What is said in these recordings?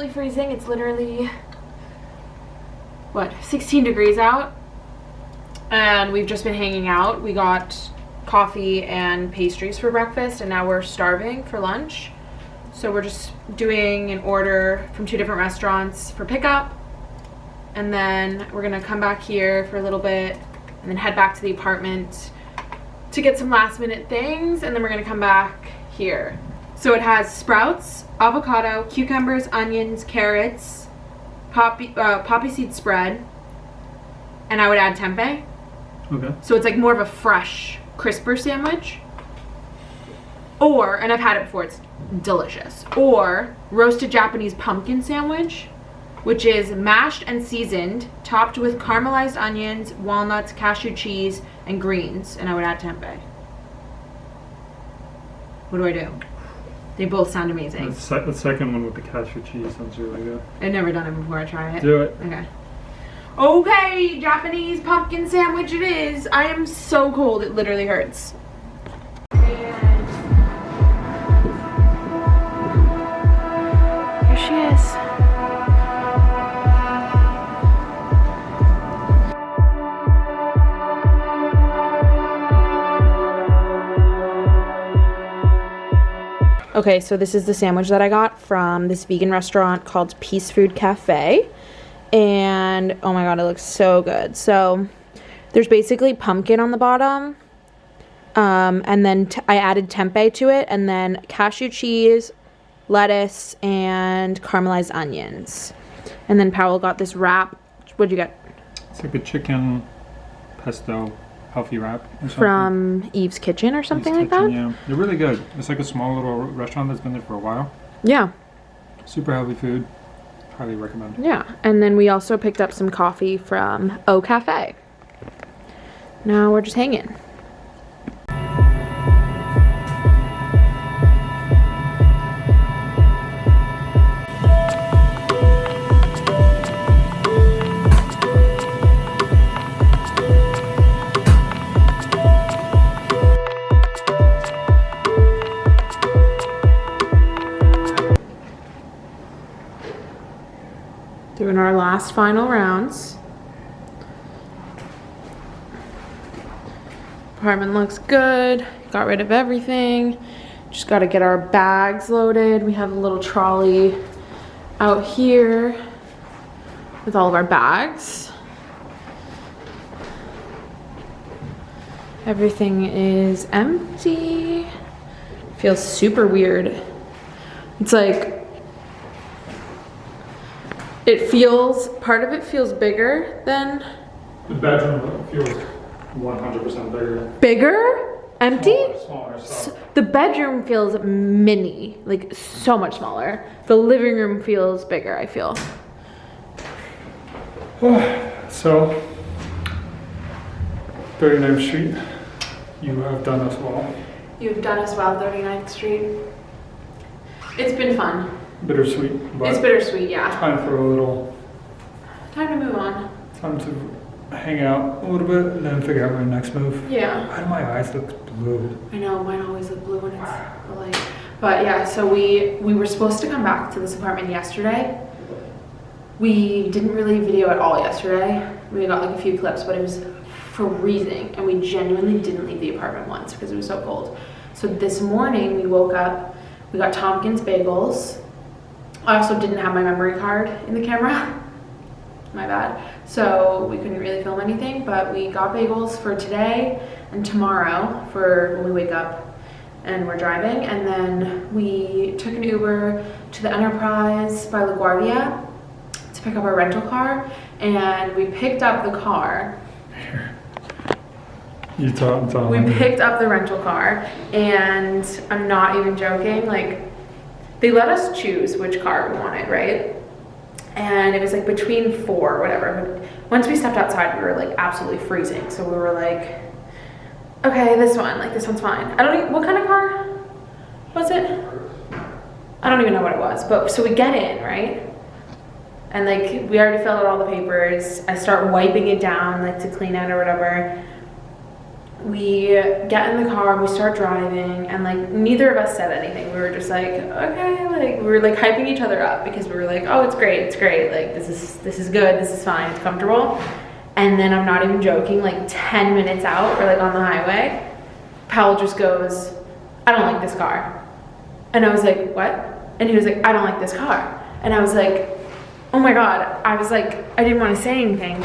absolutely freezing. It's literally, what, 16 degrees out. And we've just been hanging out. We got coffee and pastries for breakfast, and now we're starving for lunch. So we're just doing an order from 2 different restaurants for pickup. And then we're gonna come back here for a little bit and then head back to the apartment to get some last minute things, and then we're gonna come back here. So it has sprouts, avocado, cucumbers, onions, carrots, poppy seed spread, and I would add tempeh. Okay. So it's like more of a fresh, crisper sandwich. Or, and I've had it before, it's delicious. Or roasted Japanese pumpkin sandwich, which is mashed and seasoned, topped with caramelized onions, walnuts, cashew cheese, and greens, and I would add tempeh. What do I do? They both sound amazing. The second one with the cashew cheese sounds really good. I've never done it before. I try it. Do it. Okay. Okay, Japanese pumpkin sandwich it is. I am so cold, it literally hurts. Here she is. Okay, so this is the sandwich that I got from this vegan restaurant called Peace Food Cafe. And oh my god, it looks so good. So there's basically pumpkin on the bottom. And then I added tempeh to it, and then cashew cheese, lettuce, and caramelized onions. And then Powell got this wrap. What'd you get? It's like a chicken pesto healthy wrap or something. From Eve's Kitchen or something Eve's like Kitchen, that? Yeah, they're really good. It's like a small little restaurant that's been there for a while. Yeah. Super healthy food. Highly recommend. Yeah, and then we also picked up some coffee from O Cafe. Now we're just hanging. Doing our last final rounds. Apartment looks good. Got rid of everything. Just got to get our bags loaded. We have a little trolley out here with all of our bags. Everything is empty. Feels super weird. It's like, it feels, part of it feels bigger than... The bedroom feels 100% bigger. Bigger? Empty? Smaller stuff. The bedroom feels mini, like so much smaller. The living room feels bigger, I feel. So, 39th Street, you have done us well. You've done us well, 39th Street. It's been fun. Bittersweet, but It's bittersweet, yeah. time for a little... Time to move on. Time to hang out a little bit and then figure out my next move. Yeah. Why do my eyes look blue? I know, mine always look blue when it's the light. But yeah, so we were supposed to come back to this apartment yesterday. We didn't really video at all yesterday. We got like a few clips, but it was freezing, and we genuinely didn't leave the apartment once because it was so cold. So this morning we woke up, we got Tompkins bagels. I also didn't have my memory card in the camera. My bad. So we couldn't really film anything, but we got bagels for today and tomorrow for when we wake up and we're driving. And then we took an Uber to the Enterprise by LaGuardia to pick up our rental car, and we picked up the car. You talk. We picked up the rental car, and I'm not even joking, like, they let us choose which car we wanted, right? And it was like between 4 or whatever. But once we stepped outside, we were like absolutely freezing. So we were like, okay, this one, like this one's fine. I don't even, what kind of car was it? I don't even know what it was. But so we get in, right? And like, we already filled out all the papers. I start wiping it down, like to clean it or whatever. we get in the car and we start driving, and like neither of us said anything. We were just like, okay, like we were like hyping each other up because we were like, oh, it's great, like this is good, this is fine, it's comfortable. And then I'm not even joking, like 10 minutes out, we're like on the highway, Powell just goes, I don't like this car. And I was like, what? And he was like, I don't like this car. And I was like, oh my God. I was like, I didn't want to say anything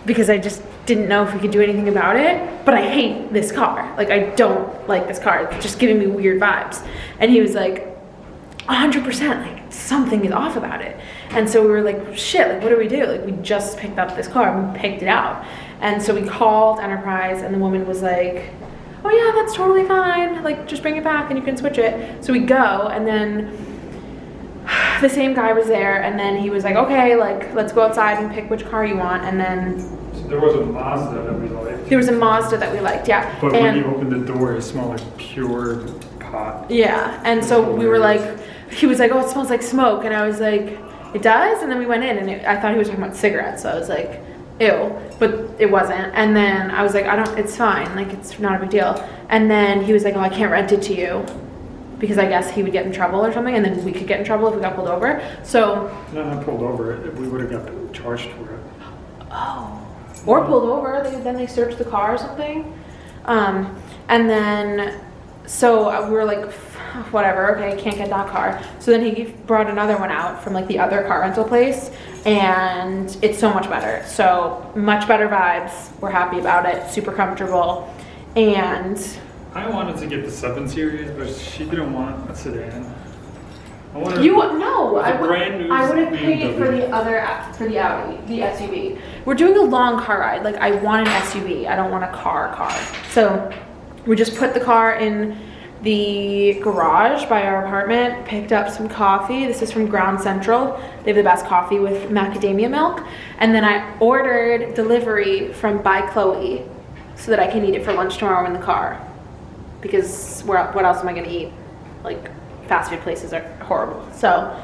because I just didn't know if we could do anything about it, but I hate this car. Like, I don't like this car. It's just giving me weird vibes. And he was like, 100%, like something is off about it. And so we were like, shit, like what do we do? Like we just picked up this car and we picked it out. And so we called Enterprise and the woman was like, oh yeah, that's totally fine. Like just bring it back and you can switch it. So we go, and then the same guy was there, and then he was like, okay, like let's go outside and pick which car you want. And then So there was a Mazda that we liked. there was a Mazda that we liked, yeah. But and when you opened the door, it smelled like pure pot. yeah, and so we were like, he was like, oh, it smells like smoke. And I was like, it does? And then we went in, and I thought he was talking about cigarettes. So I was like, ew, but it wasn't. And then I was like, it's fine, like it's not a big deal. And then he was like, oh, I can't rent it to you because I guess he would get in trouble or something, and then we could get in trouble if we got pulled over. So Not pulled over. We would have got charged for it. oh, or pulled over, then they searched the car or something. And then so we were like, whatever, okay, can't get that car. So then he brought another one out from like the other car rental place, and it's so much better. So much better vibes. We're happy about it, super comfortable. And I wanted to get the 7 Series, but she didn't want a sedan. I wanted I brand new would have paid for the Audi, the SUV. We're doing a long car ride. Like I want an SUV. I don't want a car. So we just put the car in the garage by our apartment, picked up some coffee. This is from Ground Central. They have the best coffee with macadamia milk. And then I ordered delivery from By Chloe so that I can eat it for lunch tomorrow in the car. Because what else am I gonna eat? Like fast food places are horrible. So,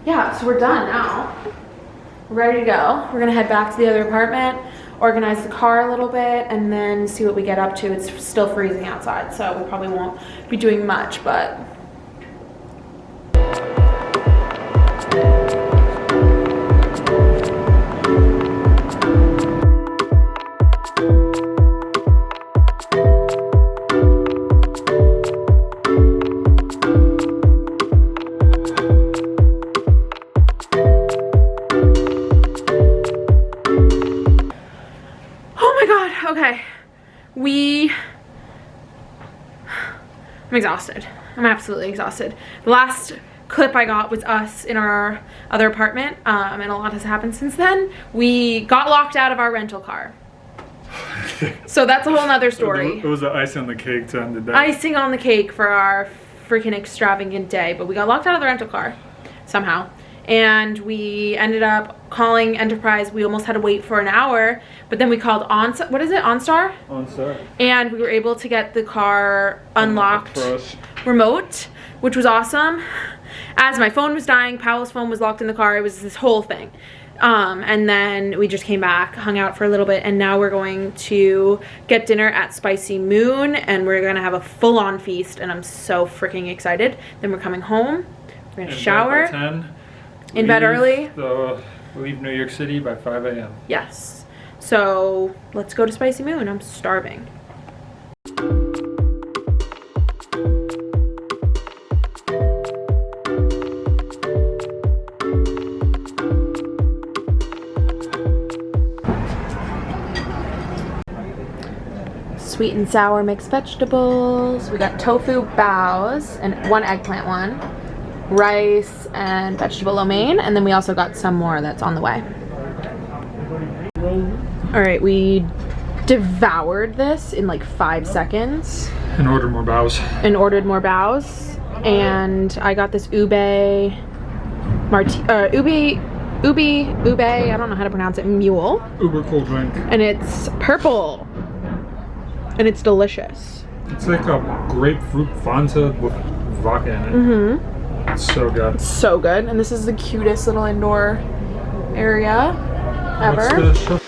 yeah, so we're done now. We're ready to go. We're gonna head back to the other apartment, organize the car a little bit, and then see what we get up to. It's still freezing outside, so we probably won't be doing much, but okay, I'm exhausted. I'm absolutely exhausted. The last clip I got was us in our other apartment, and a lot has happened since then. We got locked out of our rental car. So that's a whole nother story. It was the icing on the cake to end the day. Icing on the cake for our freaking extravagant day, but we got locked out of the rental car somehow. And we ended up calling Enterprise. We almost had to wait for an hour, but then we called OnStar, OnStar. And we were able to get the car unlocked remote, which was awesome. As my phone was dying, Powell's phone was locked in the car. It was this whole thing. And then we just came back, hung out for a little bit, and now we're going to get dinner at Spicy Moon, and we're gonna have a full-on feast, and I'm so freaking excited. Then we're coming home, we're gonna shower. Bed by 10. In bed early. Leave New York City by 5 a.m. Yes. So let's go to Spicy Moon. I'm starving. Sweet and sour mixed vegetables. We got tofu baos and 1 eggplant one. Rice and vegetable lo mein, and then we also got some more that's on the way. All right, we devoured this in like 5 seconds. And ordered more baos. And I got this ube, I don't know how to pronounce it, mule. Uber cool drink. And it's purple. And it's delicious. It's like a grapefruit Fanta with vodka in it. Mm-hmm. It's so good. It's so good. And this is the cutest little indoor area ever. What's the